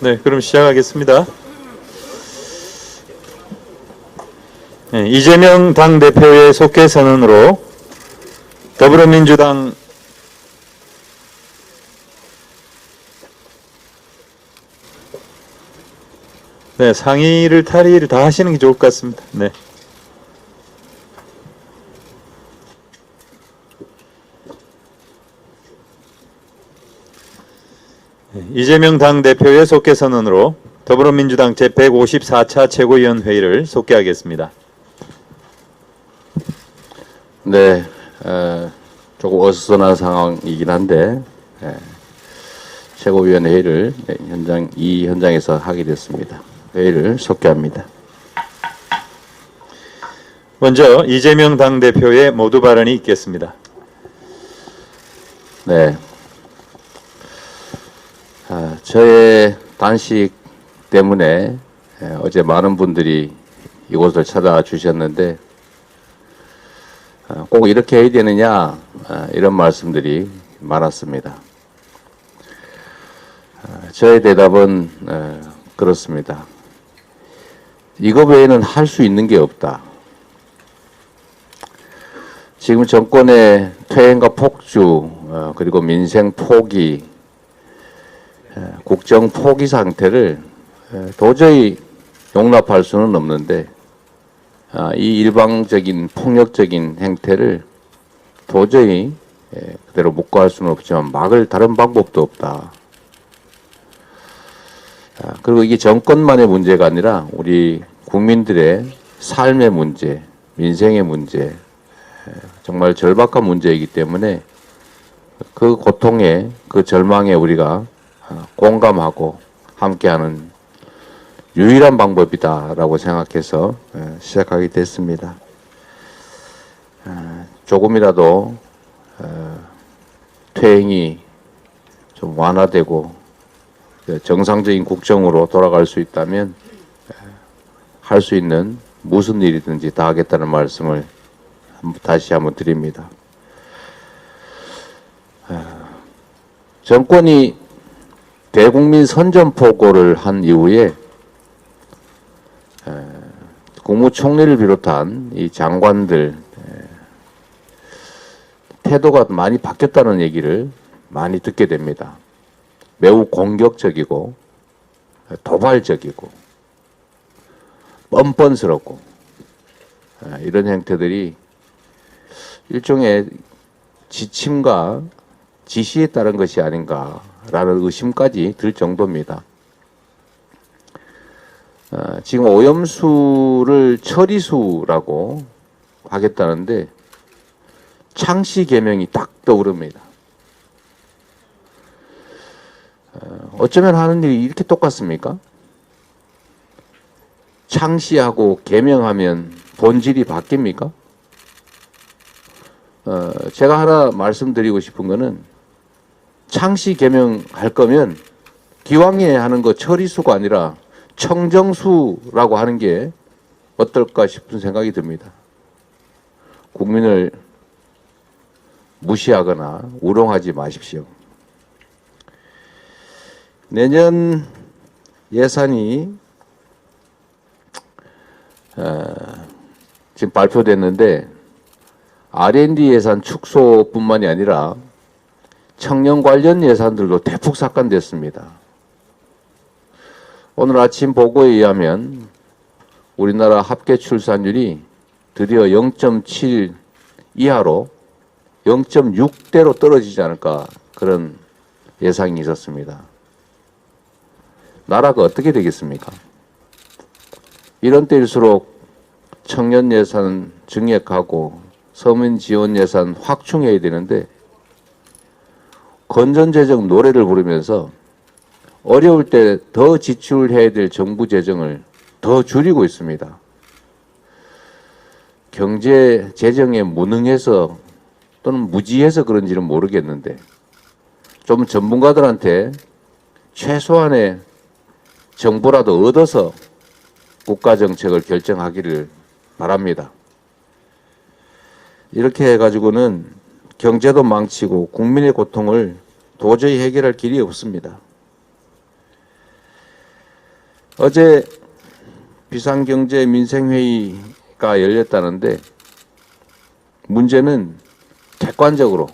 네, 그럼 시작하겠습니다. 네, 이재명 당대표의 속개 선언으로 더불어민주당 네, 상의를 탈의를 다 하시는 게 좋을 것 같습니다. 네. 이재명 당대표의 속개 선언으로 더불어민주당 제154차 최고위원회의를 속개하겠습니다. 네, 조금 어수선한 상황이긴 한데 최고위원회의를 이 현장에서 하게 됐습니다. 회의를 속개합니다. 먼저 이재명 당대표의 모두 발언이 있겠습니다. 네, 저의 단식 때문에 어제 많은 분들이 이곳을 찾아주셨는데 꼭 이렇게 해야 되느냐 이런 말씀들이 많았습니다. 저의 대답은 그렇습니다. 이거 외에는 할 수 있는 게 없다. 지금 정권의 퇴행과 폭주 그리고 민생 포기 국정 포기 상태를 도저히 용납할 수는 없는데 이 일방적인 폭력적인 행태를 도저히 그대로 묵과할 수는 없지만 막을 다른 방법도 없다. 그리고 이게 정권만의 문제가 아니라 우리 국민들의 삶의 문제, 민생의 문제, 정말 절박한 문제이기 때문에 그 고통에, 그 절망에 우리가 공감하고 함께하는 유일한 방법이다라고 생각해서 시작하게 됐습니다. 조금이라도 퇴행이 좀 완화되고 정상적인 국정으로 돌아갈 수 있다면 할 수 있는 무슨 일이든지 다 하겠다는 말씀을 다시 한번 드립니다. 정권이 대국민 선전포고를 한 이후에 국무총리를 비롯한 이 장관들 태도가 많이 바뀌었다는 얘기를 많이 듣게 됩니다. 매우 공격적이고 도발적이고 뻔뻔스럽고 이런 행태들이 일종의 지침과 지시에 따른 것이 아닌가라는 의심까지 들 정도입니다. 지금 오염수를 처리수라고 하겠다는데 창씨 개명이 딱 떠오릅니다. 어쩌면 하는 일이 이렇게 똑같습니까? 창씨하고 개명하면 본질이 바뀝니까? 제가 하나 말씀드리고 싶은 거는 창씨 개명할 거면 기왕에 하는 거 처리수가 아니라 청정수라고 하는 게 어떨까 싶은 생각이 듭니다. 국민을 무시하거나 우롱하지 마십시오. 내년 예산이 지금 발표됐는데 R&D 예산 축소뿐만이 아니라 청년 관련 예산들도 대폭 삭감됐습니다. 오늘 아침 보고에 의하면 우리나라 합계 출산율이 드디어 0.7 이하로 0.6대로 떨어지지 않을까 그런 예상이 있었습니다. 나라가 어떻게 되겠습니까? 이런 때일수록 청년 예산 증액하고 서민 지원 예산 확충해야 되는데 건전재정 노래를 부르면서 어려울 때 더 지출해야 될 정부 재정을 더 줄이고 있습니다. 경제 재정에 무능해서 또는 무지해서 그런지는 모르겠는데 좀 전문가들한테 최소한의 정보라도 얻어서 국가정책을 결정하기를 바랍니다. 이렇게 해가지고는 경제도 망치고 국민의 고통을 도저히 해결할 길이 없습니다. 어제 비상경제민생회의가 열렸다는데 문제는 객관적으로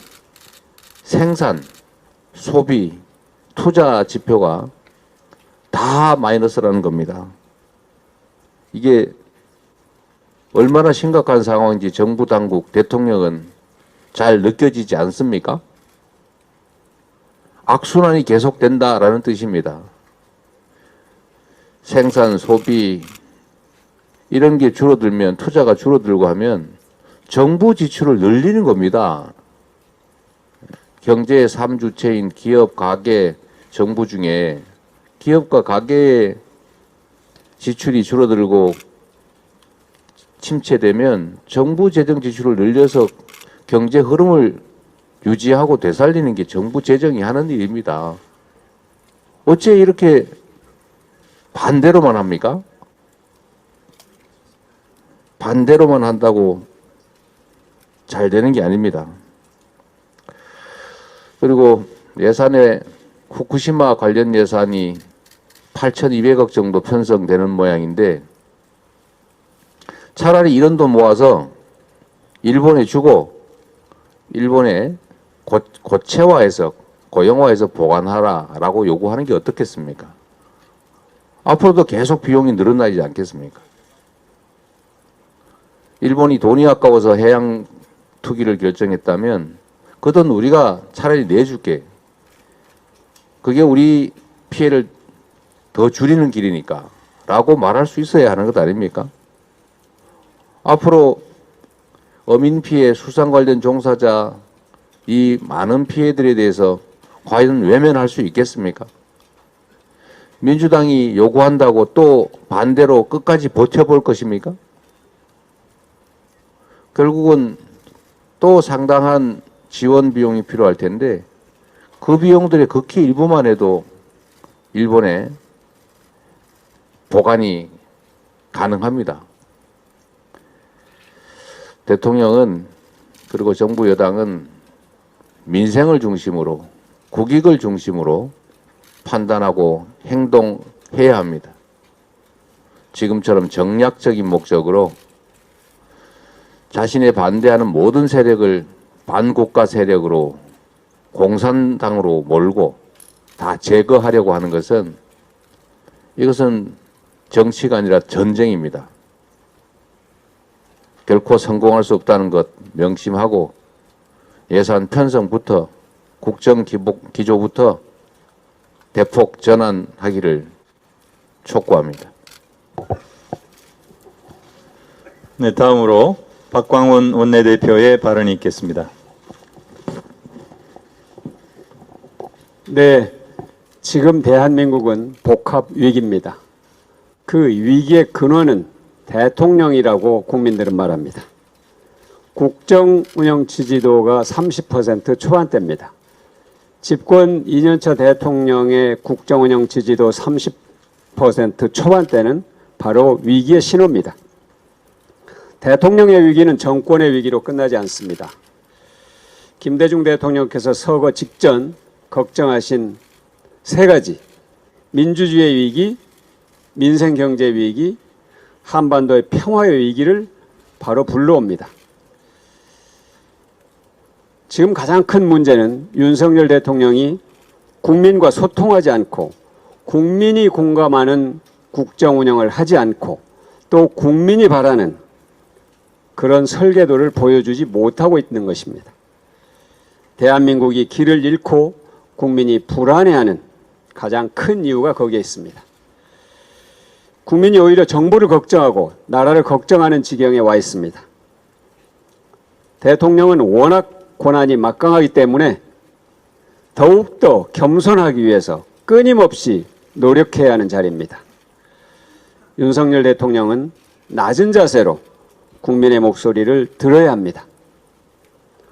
생산, 소비, 투자 지표가 다 마이너스라는 겁니다. 이게 얼마나 심각한 상황인지 정부 당국, 대통령은 잘 느껴지지 않습니까? 악순환이 계속된다라는 뜻입니다. 생산, 소비 이런 게 줄어들면 투자가 줄어들고 하면 정부 지출을 늘리는 겁니다. 경제의 3주체인 기업, 가계, 정부 중에 기업과 가계의 지출이 줄어들고 침체되면 정부 재정 지출을 늘려서 경제 흐름을 유지하고 되살리는 게 정부 재정이 하는 일입니다. 어째 이렇게 반대로만 합니까? 반대로만 한다고 잘 되는 게 아닙니다. 그리고 예산에 후쿠시마 관련 예산이 8,200억 정도 편성되는 모양인데 차라리 이런 돈 모아서 일본에 주고 일본에 고체화해서 고령화해서 보관하라라고 요구하는 게 어떻겠습니까? 앞으로도 계속 비용이 늘어나지 않겠습니까? 일본이 돈이 아까워서 해양 투기를 결정했다면 그 돈 우리가 차라리 내줄게. 그게 우리 피해를 더 줄이는 길이니까 라고 말할 수 있어야 하는 것 아닙니까? 앞으로 어민 피해, 수산 관련 종사자 이 많은 피해들에 대해서 과연 외면할 수 있겠습니까? 민주당이 요구한다고 또 반대로 끝까지 버텨볼 것입니까? 결국은 또 상당한 지원 비용이 필요할 텐데 그 비용들의 극히 일부만 해도 일본에 보관이 가능합니다. 대통령은 그리고 정부 여당은 민생을 중심으로 국익을 중심으로 판단하고 행동해야 합니다. 지금처럼 정략적인 목적으로 자신의 반대하는 모든 세력을 반국가 세력으로 공산당으로 몰고 다 제거하려고 하는 것은 이것은 정치가 아니라 전쟁입니다. 결코 성공할 수 없다는 것 명심하고 예산 편성부터 국정 기조부터 대폭 전환하기를 촉구합니다. 네, 다음으로 박광원 원내대표의 발언이 있겠습니다. 네, 지금 대한민국은 복합 위기입니다. 그 위기의 근원은 대통령이라고 국민들은 말합니다. 국정 운영 지지도가 30% 초반대입니다. 집권 2년차 대통령의 국정 운영 지지도 30% 초반대는 바로 위기의 신호입니다. 대통령의 위기는 정권의 위기로 끝나지 않습니다. 김대중 대통령께서 서거 직전 걱정하신 세 가지, 민주주의의 위기, 민생경제 위기, 한반도의 평화의 위기를 바로 불러옵니다. 지금 가장 큰 문제는 윤석열 대통령이 국민과 소통하지 않고 국민이 공감하는 국정 운영을 하지 않고 또 국민이 바라는 그런 설계도를 보여주지 못하고 있는 것입니다. 대한민국이 길을 잃고 국민이 불안해하는 가장 큰 이유가 거기에 있습니다. 국민이 오히려 정부를 걱정하고 나라를 걱정하는 지경에 와 있습니다. 대통령은 워낙 고난이 막강하기 때문에 더욱더 겸손하기 위해서 끊임없이 노력해야 하는 자리입니다. 윤석열 대통령은 낮은 자세로 국민의 목소리를 들어야 합니다.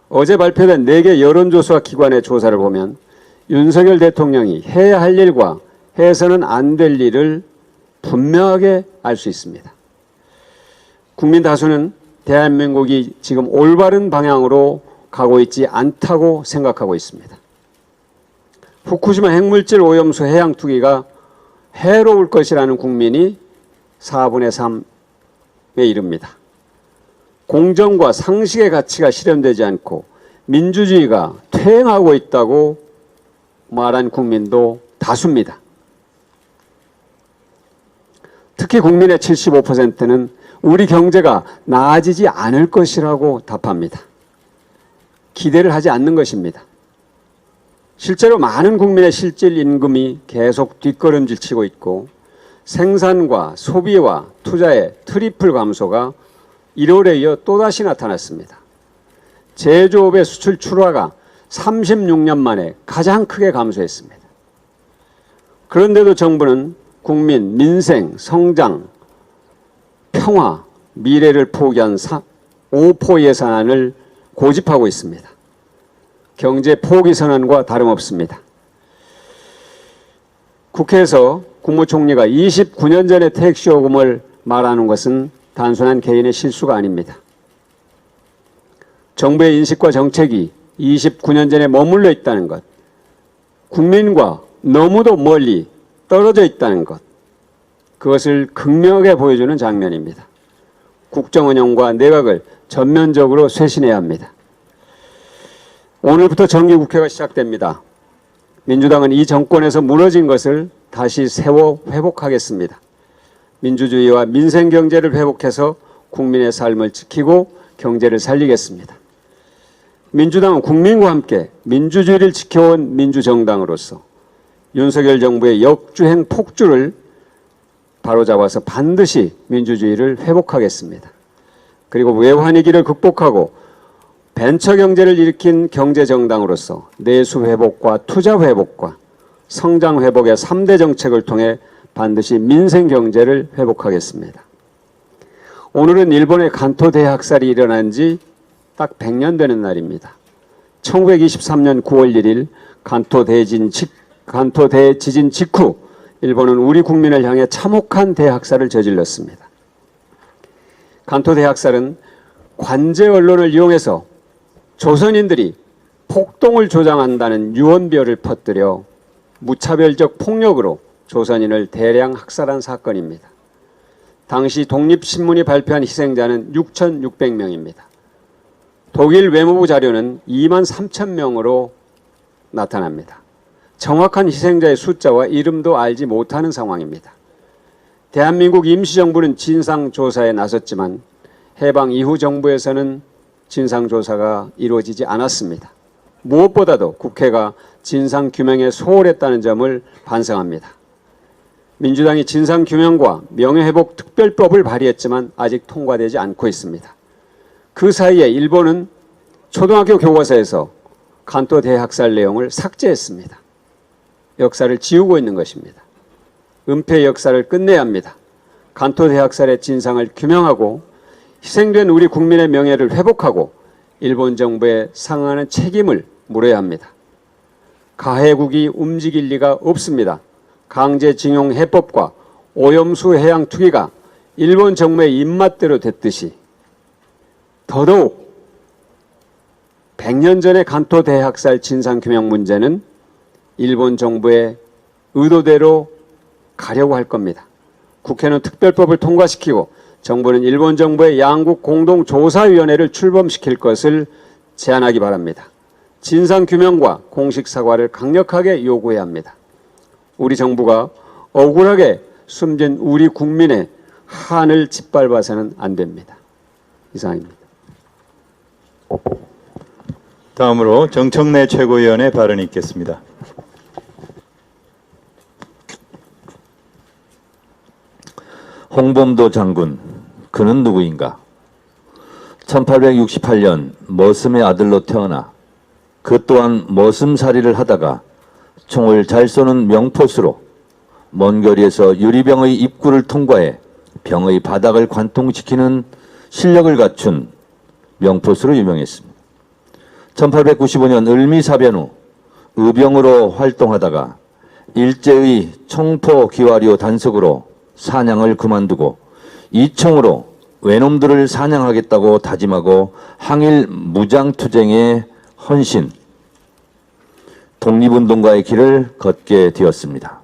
어제 발표된 4개 여론조사 기관의 조사를 보면 윤석열 대통령이 해야 할 일과 해서는 안 될 일을 분명하게 알 수 있습니다. 국민 다수는 대한민국이 지금 올바른 방향으로 가고 있지 않다고 생각하고 있습니다. 후쿠시마 핵물질 오염수 해양 투기가 해로울 것이라는 국민이 4분의 3에 이릅니다. 공정과 상식의 가치가 실현되지 않고 민주주의가 퇴행하고 있다고 말한 국민도 다수입니다. 특히 국민의 75%는 우리 경제가 나아지지 않을 것이라고 답합니다. 기대를 하지 않는 것입니다. 실제로 많은 국민의 실질 임금이 계속 뒷걸음질 치고 있고 생산과 소비와 투자의 트리플 감소가 1월에 이어 또다시 나타났습니다. 제조업의 수출 출하가 36년 만에 가장 크게 감소했습니다. 그런데도 정부는 국민, 민생, 성장, 평화, 미래를 포기한 5포 예산안을 고집하고 있습니다. 경제 포기 선언과 다름없습니다. 국회에서 국무총리가 29년 전에 택시요금을 말하는 것은 단순한 개인의 실수가 아닙니다. 정부의 인식과 정책이 29년 전에 머물러 있다는 것, 국민과 너무도 멀리 떨어져 있다는 것, 그것을 극명하게 보여주는 장면입니다. 국정운영과 내각을 전면적으로 쇄신해야 합니다. 오늘부터 정기국회가 시작됩니다. 민주당은 이 정권에서 무너진 것을 다시 세워 회복하겠습니다. 민주주의와 민생경제를 회복해서 국민의 삶을 지키고 경제를 살리겠습니다. 민주당은 국민과 함께 민주주의를 지켜온 민주정당으로서 윤석열 정부의 역주행 폭주를 바로잡아서 반드시 민주주의를 회복하겠습니다. 그리고 외환위기를 극복하고 벤처경제를 일으킨 경제정당으로서 내수 회복과 투자 회복과 성장 회복의 3대 정책을 통해 반드시 민생경제를 회복하겠습니다. 오늘은 일본의 간토 대학살이 일어난 지 딱 100년 되는 날입니다. 1923년 9월 1일 간토 대지진 직후 일본은 우리 국민을 향해 참혹한 대학살을 저질렀습니다. 간토 대학살은 관제 언론을 이용해서 조선인들이 폭동을 조장한다는 유언비어를 퍼뜨려 무차별적 폭력으로 조선인을 대량 학살한 사건입니다. 당시 독립신문이 발표한 희생자는 6,600명입니다. 독일 외무부 자료는 2만 3천 명으로 나타납니다. 정확한 희생자의 숫자와 이름도 알지 못하는 상황입니다. 대한민국 임시정부는 진상조사에 나섰지만 해방 이후 정부에서는 진상조사가 이루어지지 않았습니다. 무엇보다도 국회가 진상규명에 소홀했다는 점을 반성합니다. 민주당이 진상규명과 명예회복 특별법을 발의했지만 아직 통과되지 않고 있습니다. 그 사이에 일본은 초등학교 교과서에서 간토 대학살 내용을 삭제했습니다. 역사를 지우고 있는 것입니다. 은폐 역사를 끝내야 합니다. 간토 대학살의 진상을 규명하고 희생된 우리 국민의 명예를 회복하고 일본 정부에 상응하는 책임을 물어야 합니다. 가해국이 움직일 리가 없습니다. 강제징용 해법과 오염수 해양 투기가 일본 정부의 입맛대로 됐듯이 더더욱 100년 전의 간토 대학살 진상규명 문제는 일본 정부의 의도대로 가려고 할 겁니다. 국회는 특별법을 통과시키고 정부는 일본 정부의 양국 공동조사위원회를 출범시킬 것을 제안하기 바랍니다. 진상규명과 공식 사과를 강력하게 요구해야 합니다. 우리 정부가 억울하게 숨진 우리 국민의 한을 짓밟아서는 안 됩니다. 이상입니다. 다음으로 정청래 최고위원의 발언이 있겠습니다. 홍범도 장군, 그는 누구인가? 1868년 머슴의 아들로 태어나 그 또한 머슴살이를 하다가 총을 잘 쏘는 명포수로 먼 거리에서 유리병의 입구를 통과해 병의 바닥을 관통시키는 실력을 갖춘 명포수로 유명했습니다. 1895년 을미사변 후 의병으로 활동하다가 일제의 총포 기와리오 단속으로 사냥을 그만두고 이총으로 외놈들을 사냥하겠다고 다짐하고 항일 무장투쟁에 헌신, 독립운동가의 길을 걷게 되었습니다.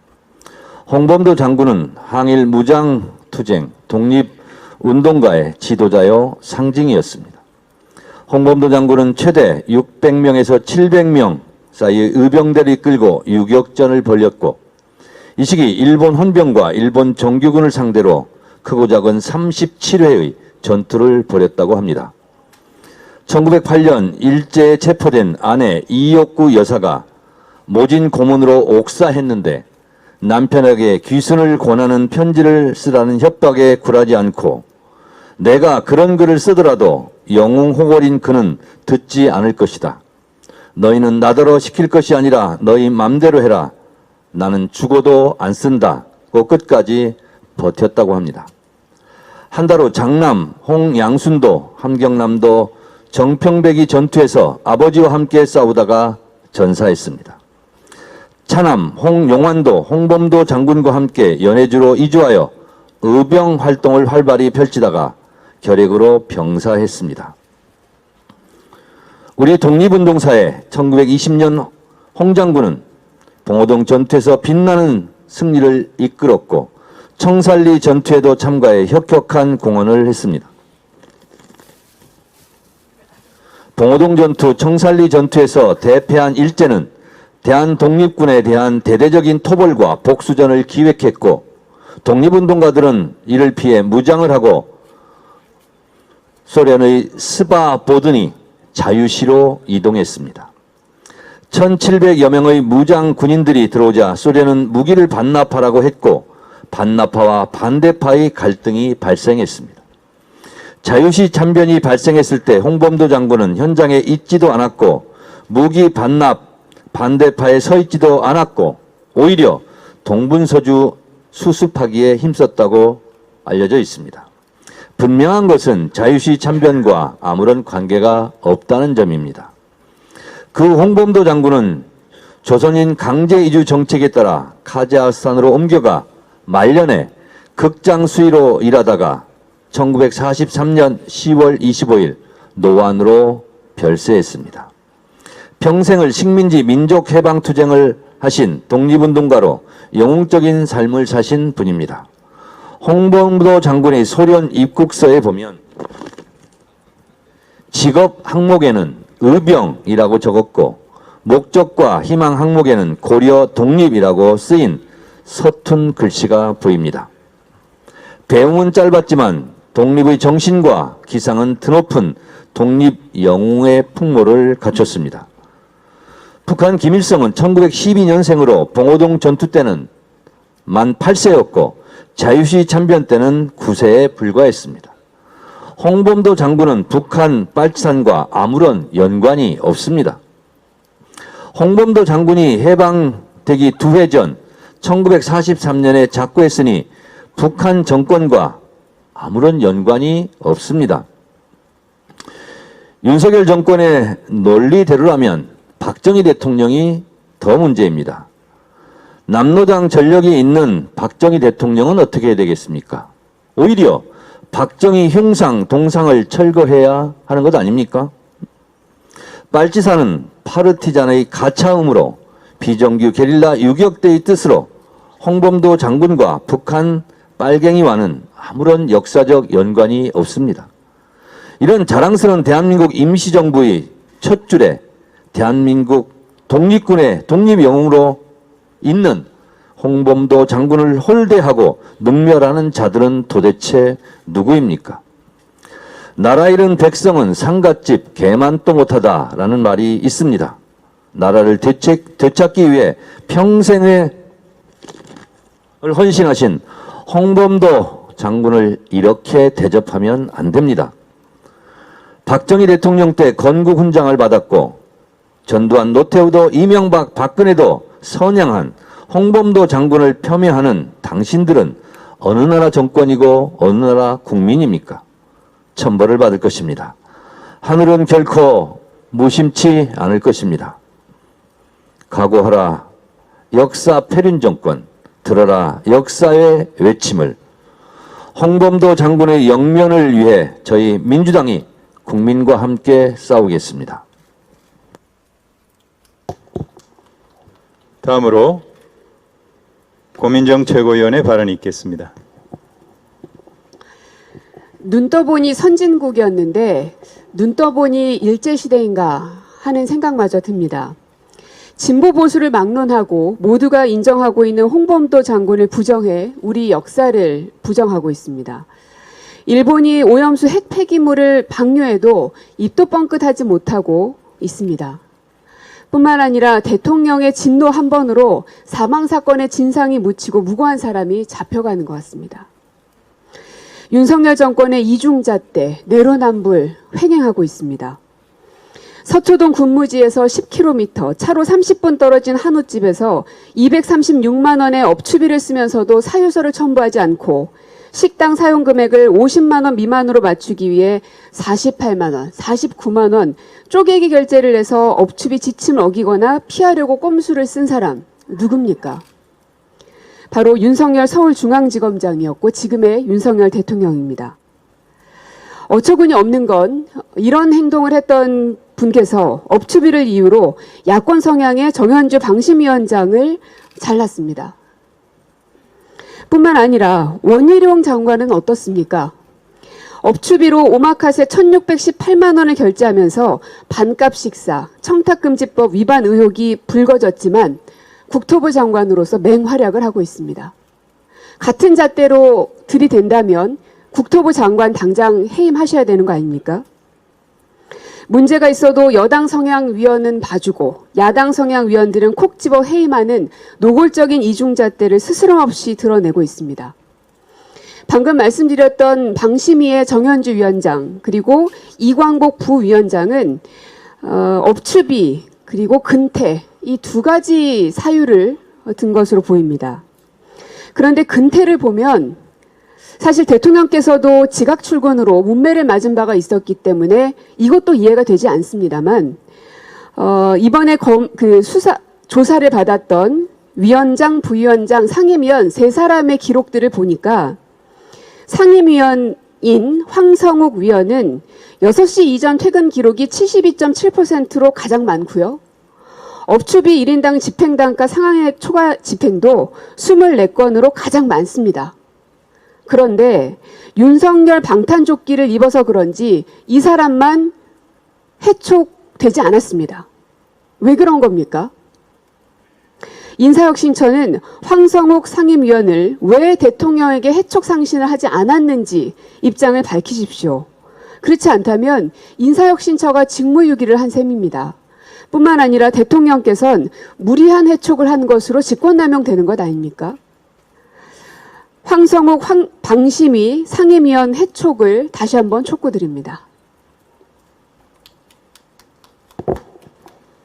홍범도 장군은 항일 무장투쟁, 독립운동가의 지도자요 상징이었습니다. 홍범도 장군은 최대 600명에서 700명 사이의 의병대를 이끌고 유격전을 벌였고, 이 시기 일본 헌병과 일본 정규군을 상대로 크고 작은 37회의 전투를 벌였다고 합니다. 1908년 일제에 체포된 아내 이옥구 여사가 모진 고문으로 옥사했는데 남편에게 귀순을 권하는 편지를 쓰라는 협박에 굴하지 않고, 내가 그런 글을 쓰더라도 영웅호걸인 그는 듣지 않을 것이다. 너희는 나더러 시킬 것이 아니라 너희 맘대로 해라. 나는 죽어도 안 쓴다고 끝까지 버텼다고 합니다. 한 달 후 장남 홍양순도, 함경남도 정평배기 전투에서 아버지와 함께 싸우다가 전사했습니다. 차남 홍용환도 홍범도 장군과 함께 연해주로 이주하여 의병 활동을 활발히 펼치다가 결핵으로 병사했습니다. 우리 독립운동사에 1920년 홍 장군은 봉오동 전투에서 빛나는 승리를 이끌었고 청산리 전투에도 참가해 혁혁한 공헌을 했습니다. 봉오동 전투, 청산리 전투에서 대패한 일제는 대한독립군에 대한 대대적인 토벌과 복수전을 기획했고, 독립운동가들은 이를 피해 무장을 하고 소련의 스바보드니 자유시로 이동했습니다. 1700여 명의 무장 군인들이 들어오자 소련은 무기를 반납하라고 했고, 반납파와 반대파의 갈등이 발생했습니다. 자유시 참변이 발생했을 때 홍범도 장군은 현장에 있지도 않았고, 무기 반납 반대파에 서 있지도 않았고, 오히려 동분서주 수습하기에 힘썼다고 알려져 있습니다. 분명한 것은 자유시 참변과 아무런 관계가 없다는 점입니다. 그 홍범도 장군은 조선인 강제 이주 정책에 따라 카자흐스탄으로 옮겨가 말년에 극장 수의로 일하다가 1943년 10월 25일 노안으로 별세했습니다. 평생을 식민지 민족해방투쟁을 하신 독립운동가로 영웅적인 삶을 사신 분입니다. 홍범도 장군의 소련 입국서에 보면 직업 항목에는 의병이라고 적었고, 목적과 희망 항목에는 고려 독립이라고 쓰인 서툰 글씨가 보입니다. 배움은 짧았지만 독립의 정신과 기상은 드높은 독립 영웅의 풍모를 갖췄습니다. 북한 김일성은 1912년생으로 봉오동 전투 때는 만 8세였고 자유시 참변 때는 9세에 불과했습니다. 홍범도 장군은 북한 빨치산과 아무런 연관이 없습니다. 홍범도 장군이 해방되기 2해 전 1943년에 작고했으니 북한 정권과 아무런 연관이 없습니다. 윤석열 정권의 논리대로라면 박정희 대통령이 더 문제입니다. 남로당 전력이 있는 박정희 대통령은 어떻게 해야 되겠습니까? 오히려 박정희 흉상, 동상을 철거해야 하는 것 아닙니까? 빨치산은 파르티잔의 가차음으로 비정규 게릴라 유격대의 뜻으로 홍범도 장군과 북한 빨갱이와는 아무런 역사적 연관이 없습니다. 이런 자랑스러운 대한민국 임시정부의 첫 줄에 대한민국 독립군의 독립영웅으로 있는 홍범도 장군을 홀대하고 능멸하는 자들은 도대체 누구입니까? 나라 잃은 백성은 상갓집 개만도 못하다라는 말이 있습니다. 나라를 되찾기 위해 평생을 헌신하신 홍범도 장군을 이렇게 대접하면 안 됩니다. 박정희 대통령 때 건국훈장을 받았고 전두환, 노태우도 이명박, 박근혜도 선양한 홍범도 장군을 폄훼하는 당신들은 어느 나라 정권이고 어느 나라 국민입니까? 천벌을 받을 것입니다. 하늘은 결코 무심치 않을 것입니다. 각오하라 역사 패륜 정권, 들어라 역사의 외침을. 홍범도 장군의 영면을 위해 저희 민주당이 국민과 함께 싸우겠습니다. 다음으로 고민정 최고위원의 발언이 있겠습니다. 눈 떠보니 선진국이었는데 눈 떠보니 일제시대인가 하는 생각마저 듭니다. 진보 보수를 막론하고 모두가 인정하고 있는 홍범도 장군을 부정해 우리 역사를 부정하고 있습니다. 일본이 오염수 핵 폐기물을 방류해도 입도 뻥끗하지 못하고 있습니다. 뿐만 아니라 대통령의 진노 한 번으로 사망사건의 진상이 묻히고 무고한 사람이 잡혀가는 것 같습니다. 윤석열 정권의 이중잣대, 내로남불 횡행하고 있습니다. 서초동 군무지에서 10km, 차로 30분 떨어진 한우집에서 236만 원의 업추비를 쓰면서도 사유서를 첨부하지 않고 식당 사용 금액을 50만 원 미만으로 맞추기 위해 48만 원, 49만 원 쪼개기 결제를 해서 업추비 지침을 어기거나 피하려고 꼼수를 쓴 사람 누굽니까? 바로 윤석열 서울중앙지검장이었고 지금의 윤석열 대통령입니다. 어처구니 없는 건 이런 행동을 했던 분께서 업추비를 이유로 야권 성향의 정현주 방심위원장을 잘랐습니다. 뿐만 아니라 원희룡 장관은 어떻습니까? 업추비로 오마카세 1618만 원을 결제하면서 반값 식사, 청탁금지법 위반 의혹이 불거졌지만 국토부 장관으로서 맹활약을 하고 있습니다. 같은 잣대로 들이댄다면 국토부 장관 당장 해임하셔야 되는 거 아닙니까? 문제가 있어도 여당 성향 위원은 봐주고 야당 성향 위원들은 콕 집어 해임하는 노골적인 이중잣대를 스스럼없이 드러내고 있습니다. 방금 말씀드렸던 방심위의 정현주 위원장 그리고 이광복 부위원장은 업추비 그리고 근태 이 두 가지 사유를 든 것으로 보입니다. 그런데 근태를 보면 사실 대통령께서도 지각 출근으로 문매를 맞은 바가 있었기 때문에 이것도 이해가 되지 않습니다만 이번에 조사를 받았던 위원장, 부위원장, 상임위원 세 사람의 기록들을 보니까 상임위원인 황성욱 위원은 6시 이전 퇴근 기록이 72.7%로 가장 많고요. 업추비 1인당 집행단가 상한액 초과 집행도 24건으로 가장 많습니다. 그런데 윤석열 방탄조끼를 입어서 그런지 이 사람만 해촉되지 않았습니다. 왜 그런 겁니까? 인사혁신처는 황성욱 상임위원을 왜 대통령에게 해촉 상신을 하지 않았는지 입장을 밝히십시오. 그렇지 않다면 인사혁신처가 직무유기를 한 셈입니다. 뿐만 아니라 대통령께서는 무리한 해촉을 한 것으로 직권남용되는 것 아닙니까? 황성욱 방심위 상임위원 해촉을 다시 한번 촉구드립니다.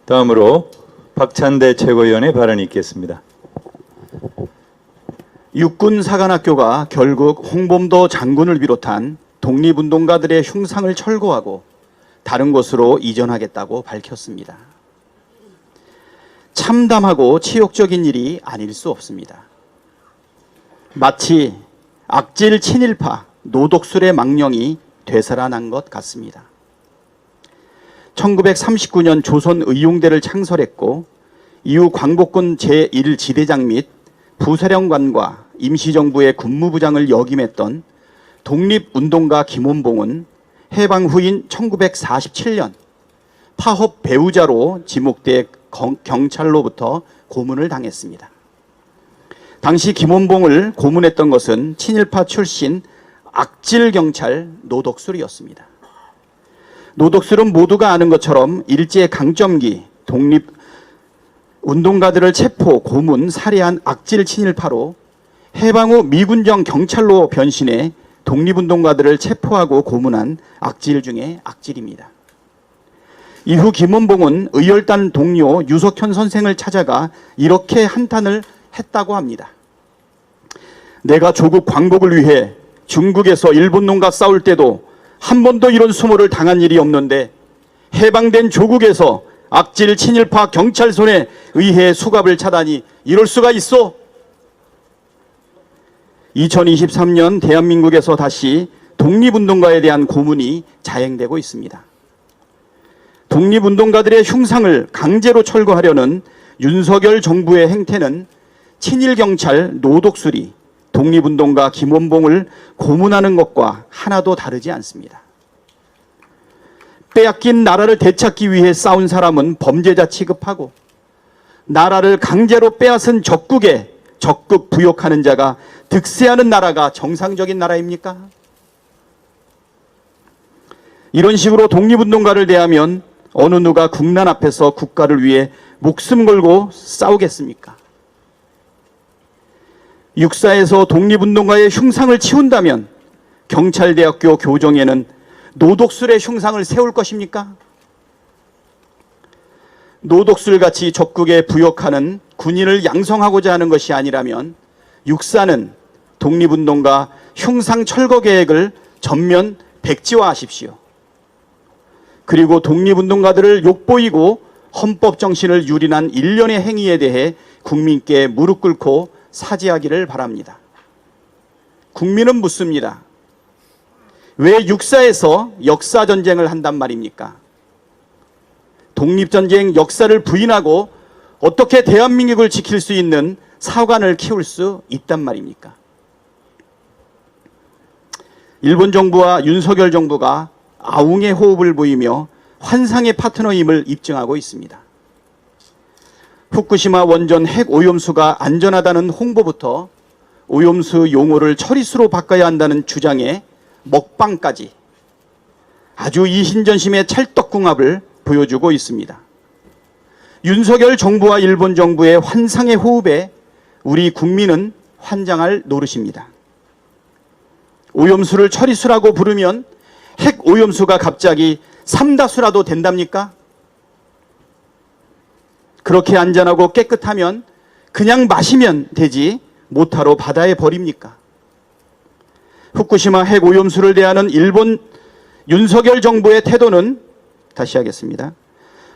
다음으로 박찬대 최고위원의 발언이 있겠습니다. 육군사관학교가 결국 홍범도 장군을 비롯한 독립운동가들의 흉상을 철거하고 다른 곳으로 이전하겠다고 밝혔습니다. 참담하고 치욕적인 일이 아닐 수 없습니다. 마치 악질 친일파 노독술의 망령이 되살아난 것 같습니다. 1939년 조선의용대를 창설했고 이후 광복군 제1지대장 및 부사령관과 임시정부의 군무부장을 역임했던 독립운동가 김원봉은 해방 후인 1947년 파업 배우자로 지목돼 경찰로부터 고문을 당했습니다. 당시 김원봉을 고문했던 것은 친일파 출신 악질경찰 노덕술이었습니다. 노덕술은 모두가 아는 것처럼 일제강점기 독립운동가들을 체포, 고문, 살해한 악질 친일파로 해방 후 미군정 경찰로 변신해 독립운동가들을 체포하고 고문한 악질 중에 악질입니다. 이후 김원봉은 의열단 동료 유석현 선생을 찾아가 이렇게 한탄을 했다고 합니다. 내가 조국 광복을 위해 중국에서 일본놈과 싸울 때도 한 번도 이런 수모를 당한 일이 없는데 해방된 조국에서 악질 친일파 경찰 손에 의해 수갑을 차다니 이럴 수가 있어? 2023년 대한민국에서 다시 독립운동가에 대한 고문이 자행되고 있습니다. 독립운동가들의 흉상을 강제로 철거하려는 윤석열 정부의 행태는 친일경찰 노독술이 독립운동가 김원봉을 고문하는 것과 하나도 다르지 않습니다. 빼앗긴 나라를 되찾기 위해 싸운 사람은 범죄자 취급하고 나라를 강제로 빼앗은 적국에 적극 부역하는 자가 득세하는 나라가 정상적인 나라입니까? 이런 식으로 독립운동가를 대하면 어느 누가 국난 앞에서 국가를 위해 목숨 걸고 싸우겠습니까? 육사에서 독립운동가의 흉상을 치운다면 경찰대학교 교정에는 노독술의 흉상을 세울 것입니까? 노독술같이 적국에 부역하는 군인을 양성하고자 하는 것이 아니라면 육사는 독립운동가 흉상 철거 계획을 전면 백지화하십시오. 그리고 독립운동가들을 욕보이고 헌법 정신을 유린한 일련의 행위에 대해 국민께 무릎 꿇고 사죄하기를 바랍니다. 국민은 묻습니다. 왜 육사에서 역사전쟁을 한단 말입니까? 독립전쟁 역사를 부인하고 어떻게 대한민국을 지킬 수 있는 사관을 키울 수 있단 말입니까? 일본 정부와 윤석열 정부가 아웅의 호흡을 보이며 환상의 파트너임을 입증하고 있습니다. 후쿠시마 원전 핵 오염수가 안전하다는 홍보부터 오염수 용어를 처리수로 바꿔야 한다는 주장에 먹방까지 아주 이신전심의 찰떡궁합을 보여주고 있습니다. 윤석열 정부와 일본 정부의 환상의 호흡에 우리 국민은 환장할 노릇입니다. 오염수를 처리수라고 부르면 핵 오염수가 갑자기 삼다수라도 된답니까? 그렇게 안전하고 깨끗하면 그냥 마시면 되지 못하러 바다에 버립니까? 후쿠시마 핵 오염수를 대하는 일본 윤석열 정부의 태도는 다시 하겠습니다.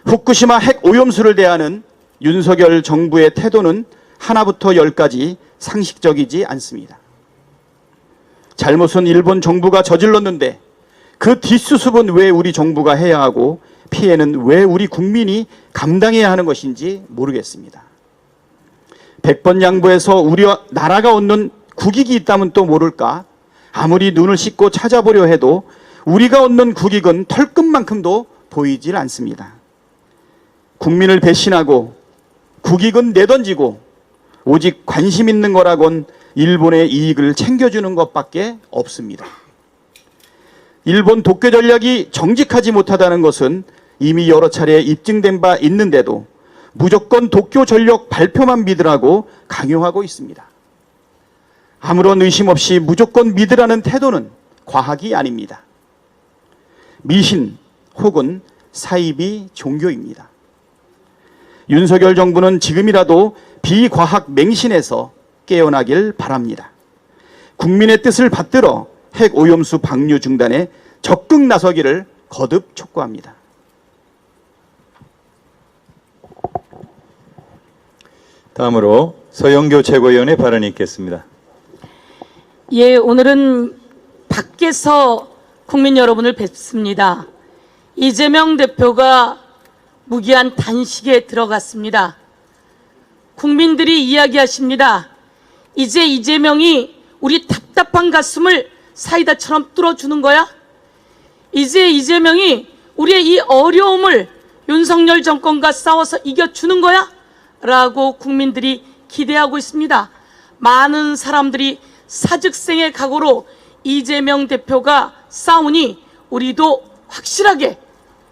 후쿠시마 핵 오염수를 대하는 윤석열 정부의 태도는 하나부터 열까지 상식적이지 않습니다. 잘못은 일본 정부가 저질렀는데 그 뒷수습은 왜 우리 정부가 해야 하고 피해는 왜 우리 국민이 감당해야 하는 것인지 모르겠습니다. 100번 양보해서 우리 나라가 얻는 국익이 있다면 또 모를까? 아무리 눈을 씻고 찾아보려 해도 우리가 얻는 국익은 털끝만큼도 보이질 않습니다. 국민을 배신하고 국익은 내던지고 오직 관심 있는 거라곤 일본의 이익을 챙겨주는 것밖에 없습니다. 일본 독교 전략이 정직하지 못하다는 것은 이미 여러 차례 입증된 바 있는데도 무조건 독교 전략 발표만 믿으라고 강요하고 있습니다. 아무런 의심 없이 무조건 믿으라는 태도는 과학이 아닙니다. 미신 혹은 사이비 종교입니다. 윤석열 정부는 지금이라도 비과학 맹신에서 깨어나길 바랍니다. 국민의 뜻을 받들어 핵 오염수 방류 중단에 적극 나서기를 거듭 촉구합니다. 다음으로 서영교 최고위원의 발언이 있겠습니다. 예, 오늘은 밖에서 국민 여러분을 뵙습니다. 이재명 대표가 무기한 단식에 들어갔습니다. 국민들이 이야기하십니다. 이제 이재명이 우리 답답한 가슴을 사이다처럼 뚫어주는 거야? 이제 이재명이 우리의 이 어려움을 윤석열 정권과 싸워서 이겨주는 거야? 라고 국민들이 기대하고 있습니다. 많은 사람들이 사직생의 각오로 이재명 대표가 싸우니 우리도 확실하게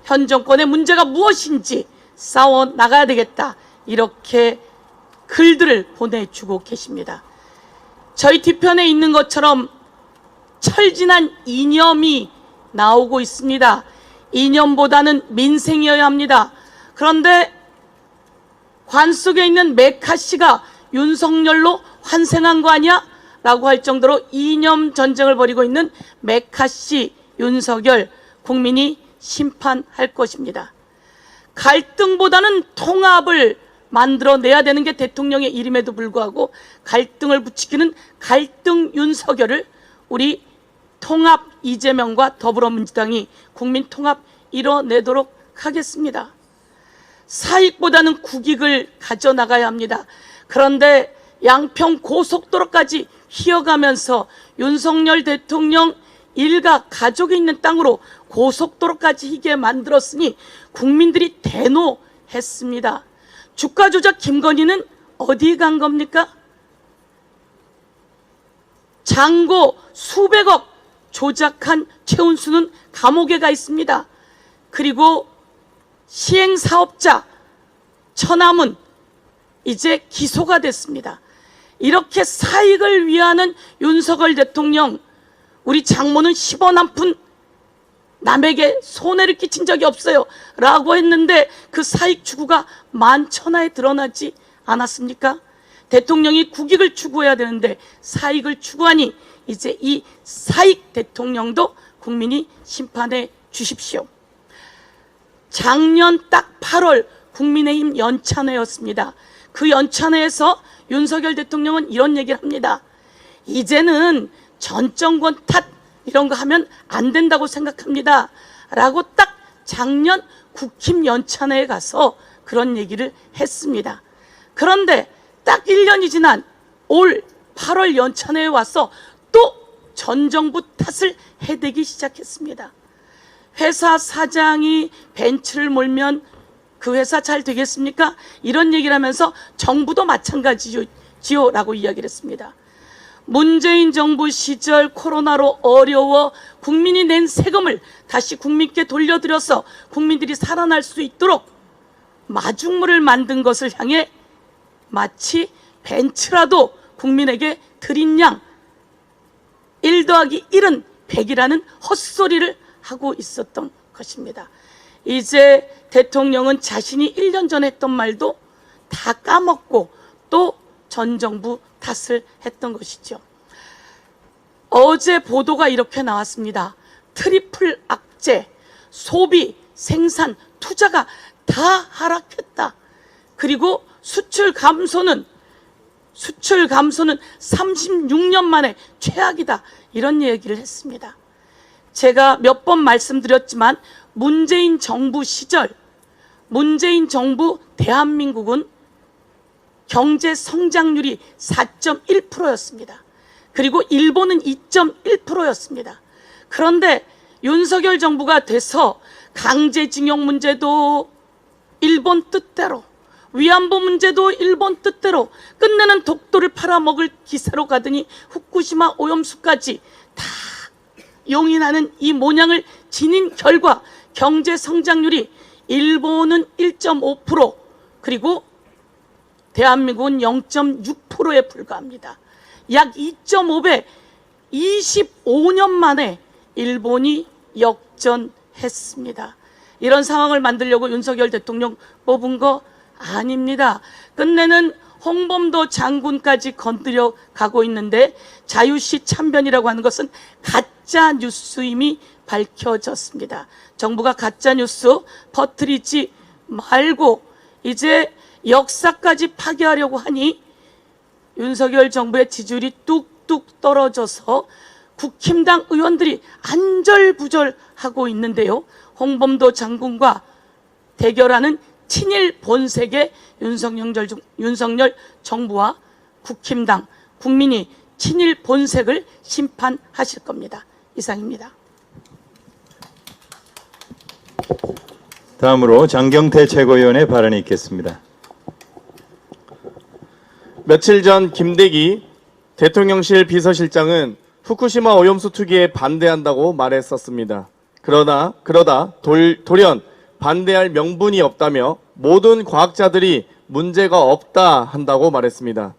현 정권의 문제가 무엇인지 싸워 나가야 되겠다. 이렇게 글들을 보내주고 계십니다. 저희 뒤편에 있는 것처럼 철진한 이념이 나오고 있습니다. 이념보다는 민생이어야 합니다. 그런데 관 속에 있는 메카시가 윤석열로 환생한 거 아니야? 라고 할 정도로 이념 전쟁을 벌이고 있는 메카시 윤석열 국민이 심판할 것입니다. 갈등보다는 통합을 만들어내야 되는 게 대통령의 일임에도 불구하고 갈등을 부추기는 갈등 윤석열을 우리 통합 이재명과 더불어민주당이 국민 통합 이뤄내도록 하겠습니다. 사익보다는 국익을 가져나가야 합니다. 그런데 양평 고속도로까지 휘어가면서 윤석열 대통령 일가 가족이 있는 땅으로 고속도로까지 휘게 만들었으니 국민들이 대노했습니다. 주가 조작 김건희는 어디 간 겁니까? 잔고 수백억 조작한 최은수는 감옥에 가 있습니다. 그리고 시행사업자 처남은 이제 기소가 됐습니다. 이렇게 사익을 위하는 윤석열 대통령, 우리 장모는 10원 한 푼 남에게 손해를 끼친 적이 없어요 라고 했는데 그 사익 추구가 만천하에 드러나지 않았습니까? 대통령이 국익을 추구해야 되는데 사익을 추구하니 이제 이 사익 대통령도 국민이 심판해 주십시오. 작년 딱 8월 국민의힘 연찬회였습니다. 그 연찬회에서 윤석열 대통령은 이런 얘기를 합니다. 이제는 전 정권 탓 이런 거 하면 안 된다고 생각합니다 라고 딱 작년 국힘 연찬회에 가서 그런 얘기를 했습니다. 그런데 딱 1년이 지난 올 8월 연찬회에 와서 또 전 정부 탓을 해대기 시작했습니다. 회사 사장이 벤츠를 몰면 그 회사 잘 되겠습니까? 이런 얘기를 하면서 정부도 마찬가지지요 라고 이야기를 했습니다. 문재인 정부 시절 코로나로 어려워 국민이 낸 세금을 다시 국민께 돌려드려서 국민들이 살아날 수 있도록 마중물을 만든 것을 향해 마치 벤츠라도 국민에게 드린 양 1 더하기 1은 100이라는 헛소리를 하고 있었던 것입니다. 이제 대통령은 자신이 1년 전에 했던 말도 다 까먹고 또 전 정부 탓을 했던 것이죠. 어제 보도가 이렇게 나왔습니다. 트리플 악재, 소비, 생산, 투자가 다 하락했다. 그리고 수출 감소는 36년 만에 최악이다. 이런 얘기를 했습니다. 제가 몇 번 말씀드렸지만 문재인 정부 시절, 문재인 정부 대한민국은 경제 성장률이 4.1%였습니다. 그리고 일본은 2.1%였습니다. 그런데 윤석열 정부가 돼서 강제징용 문제도 일본 뜻대로, 위안부 문제도 일본 뜻대로, 끝내는 독도를 팔아먹을 기세로 가더니 후쿠시마 오염수까지 다 용인하는 이 모양을 지닌 결과 경제 성장률이 일본은 1.5%, 그리고 대한민국은 0.6%에 불과합니다. 약 2.5배, 25년 만에 일본이 역전했습니다. 이런 상황을 만들려고 윤석열 대통령 뽑은 거 아닙니다. 끝내는 홍범도 장군까지 건드려 가고 있는데 자유시 참변이라고 하는 것은 가짜 뉴스임이 밝혀졌습니다. 정부가 가짜 뉴스 퍼뜨리지 말고 이제 역사까지 파괴하려고 하니 윤석열 정부의 지지율이 뚝뚝 떨어져서 국힘당 의원들이 안절부절하고 있는데요. 홍범도 장군과 대결하는 친일 본색의 윤석열 정부와 국힘당, 국민이 친일 본색을 심판하실 겁니다. 이상입니다. 다음으로 장경태 최고위원의 발언이 있겠습니다. 며칠 전 김대기 대통령실 비서실장은 후쿠시마 오염수 투기에 반대한다고 말했었습니다. 그러다 돌연 반대할 명분이 없다며 모든 과학자들이 문제가 없다 한다고 말했습니다.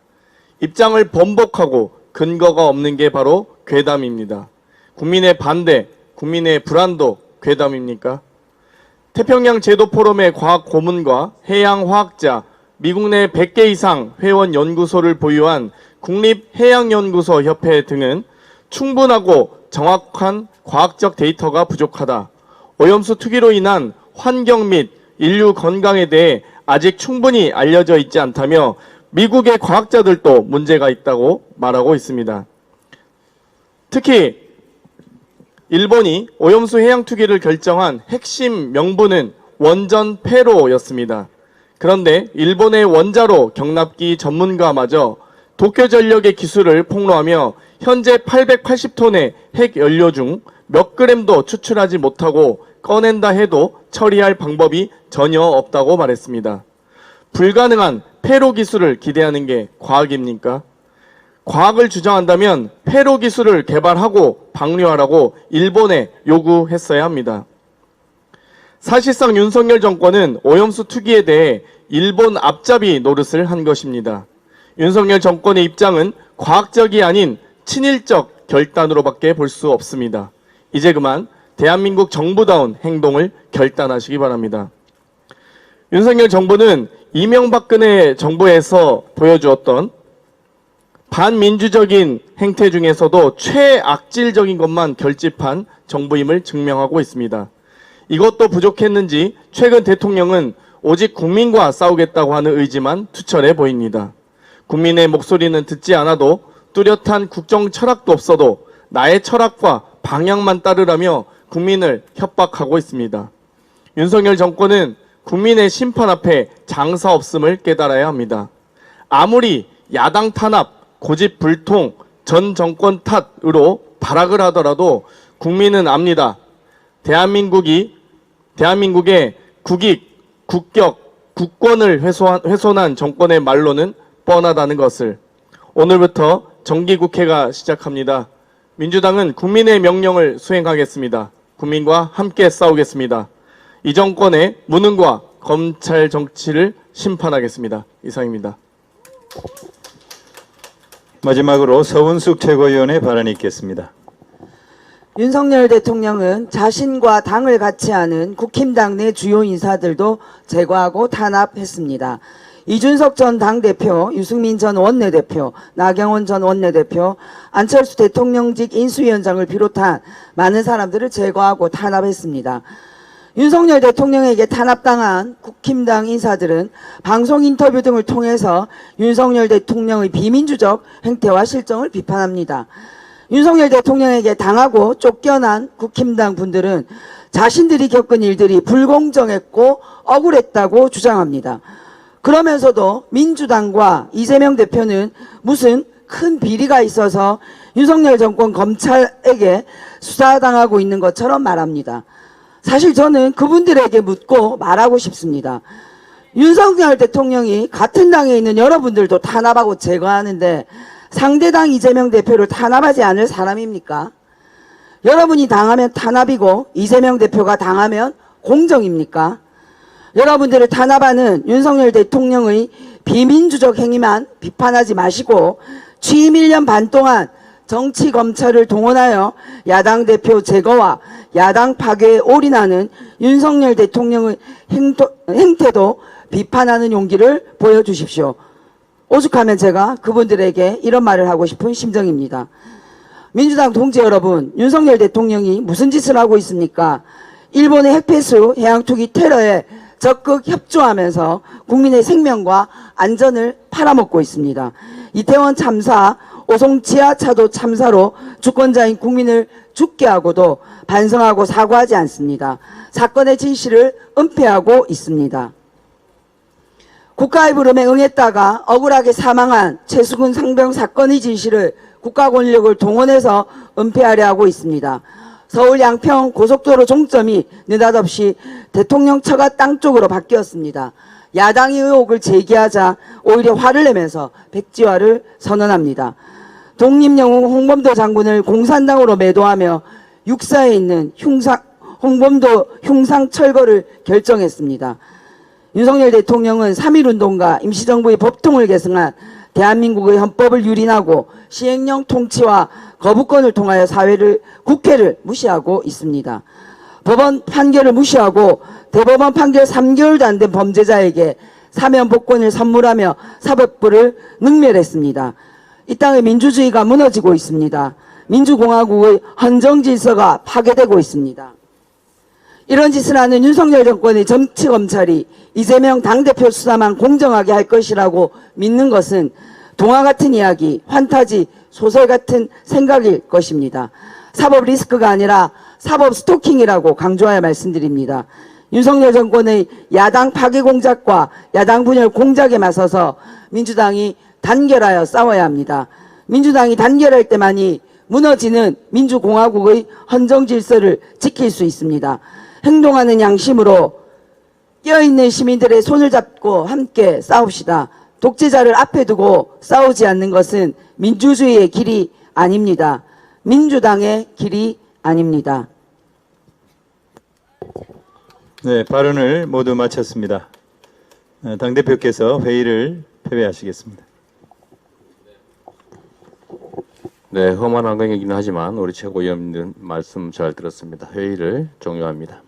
입장을 번복하고 근거가 없는 게 바로 괴담입니다. 국민의 반대, 국민의 불안도 괴담입니까? 태평양 제도 포럼의 과학 고문과 해양화학자, 미국 내 100개 이상 회원 연구소를 보유한 국립해양연구소 협회 등은 충분하고 정확한 과학적 데이터가 부족하다, 오염수 투기로 인한 환경 및 인류 건강에 대해 아직 충분히 알려져 있지 않다며 미국의 과학자들도 문제가 있다고 말하고 있습니다. 특히 일본이 오염수 해양 투기를 결정한 핵심 명분은 원전 폐로였습니다. 그런데 일본의 원자로 경납기 전문가마저 도쿄전력의 기술을 폭로하며 현재 880톤의 핵연료 중 몇 그램도 추출하지 못하고 꺼낸다 해도 처리할 방법이 전혀 없다고 말했습니다. 불가능한 폐로 기술을 기대하는 게 과학입니까? 과학을 주장한다면 폐로 기술을 개발하고 방류하라고 일본에 요구했어야 합니다. 사실상 윤석열 정권은 오염수 투기에 대해 일본 앞잡이 노릇을 한 것입니다. 윤석열 정권의 입장은 과학적이 아닌 친일적 결단으로밖에 볼 수 없습니다. 이제 그만 대한민국 정부다운 행동을 결단하시기 바랍니다. 윤석열 정부는 이명박근혜 정부에서 보여주었던 반민주적인 행태 중에서도 최악질적인 것만 결집한 정부임을 증명하고 있습니다. 이것도 부족했는지 최근 대통령은 오직 국민과 싸우겠다고 하는 의지만 투철해 보입니다. 국민의 목소리는 듣지 않아도 뚜렷한 국정 철학도 없어도 나의 철학과 방향만 따르라며 국민을 협박하고 있습니다. 윤석열 정권은 국민의 심판 앞에 장사 없음을 깨달아야 합니다. 아무리 야당 탄압, 고집불통, 전 정권 탓으로 발악을 하더라도 국민은 압니다. 대한민국의 국익, 국격, 국권을 훼손한 정권의 말로는 뻔하다는 것을. 오늘부터 정기국회가 시작합니다. 민주당은 국민의 명령을 수행하겠습니다. 국민과 함께 싸우겠습니다. 이 정권의 무능과 검찰 정치를 심판하겠습니다. 이상입니다. 마지막으로 서은숙 최고위원의 발언이 있겠습니다. 윤석열 대통령은 자신과 당을 같이 하는 국힘당 내 주요 인사들도 제거하고 탄압했습니다. 이준석 전 당대표, 유승민 전 원내대표, 나경원 전 원내대표, 안철수 대통령직 인수위원장을 비롯한 많은 사람들을 제거하고 탄압했습니다. 윤석열 대통령에게 탄압당한 국힘당 인사들은 방송 인터뷰 등을 통해서 윤석열 대통령의 비민주적 행태와 실정을 비판합니다. 윤석열 대통령에게 당하고 쫓겨난 국힘당 분들은 자신들이 겪은 일들이 불공정했고 억울했다고 주장합니다. 그러면서도 민주당과 이재명 대표는 무슨 큰 비리가 있어서 윤석열 정권 검찰에게 수사당하고 있는 것처럼 말합니다. 사실 저는 그분들에게 묻고 말하고 싶습니다. 윤석열 대통령이 같은 당에 있는 여러분들도 탄압하고 제거하는데 상대당 이재명 대표를 탄압하지 않을 사람입니까? 여러분이 당하면 탄압이고 이재명 대표가 당하면 공정입니까? 여러분들을 탄압하는 윤석열 대통령의 비민주적 행위만 비판하지 마시고 취임 1년 반 동안 정치 검찰을 동원하여 야당 대표 제거와 야당 파괴에 올인하는 윤석열 대통령의 행태도 비판하는 용기를 보여주십시오. 오죽하면 제가 그분들에게 이런 말을 하고 싶은 심정입니다. 민주당 동지 여러분, 윤석열 대통령이 무슨 짓을 하고 있습니까? 일본의 핵폐수 해양투기 테러에 적극 협조하면서 국민의 생명과 안전을 팔아먹고 있습니다. 이태원 참사, 오송 지하차도 참사로 주권자인 국민을 죽게 하고도 반성하고 사과하지 않습니다. 사건의 진실을 은폐하고 있습니다. 국가의 부름에 응했다가 억울하게 사망한 최수근 상병 사건의 진실을 국가 권력을 동원해서 은폐하려 하고 있습니다. 서울 양평 고속도로 종점이 느닷없이 대통령 처가 땅 쪽으로 바뀌었습니다. 야당이 의혹을 제기하자 오히려 화를 내면서 백지화를 선언합니다. 독립영웅 홍범도 장군을 공산당으로 매도하며 육사에 있는 홍범도 흉상 철거를 결정했습니다. 윤석열 대통령은 3.1운동과 임시정부의 법통을 계승한 대한민국의 헌법을 유린하고 시행령 통치와 거부권을 통하여 국회를 무시하고 있습니다. 법원 판결을 무시하고 대법원 판결 3개월도 안 된 범죄자에게 사면 복권을 선물하며 사법부를 능멸했습니다. 이 땅의 민주주의가 무너지고 있습니다. 민주공화국의 헌정 질서가 파괴되고 있습니다. 이런 짓을 하는 윤석열 정권의 정치검찰이 이재명 당대표 수사만 공정하게 할 것이라고 믿는 것은 동화 같은 이야기, 환타지, 소설 같은 생각일 것입니다. 사법 리스크가 아니라 사법 스토킹이라고 강조하여 말씀드립니다. 윤석열 정권의 야당 파괴 공작과 야당 분열 공작에 맞서서 민주당이 단결하여 싸워야 합니다. 민주당이 단결할 때만이 무너지는 민주공화국의 헌정 질서를 지킬 수 있습니다. 행동하는 양심으로 깨어있는 시민들의 손을 잡고 함께 싸웁시다. 독재자를 앞에 두고 싸우지 않는 것은 민주주의의 길이 아닙니다. 민주당의 길이 아닙니다. 네, 발언을 모두 마쳤습니다. 당대표께서 회의를 폐회하시겠습니다. 네, 험한 환경이긴 하지만 우리 최고위원님 말씀 잘 들었습니다. 회의를 종료합니다.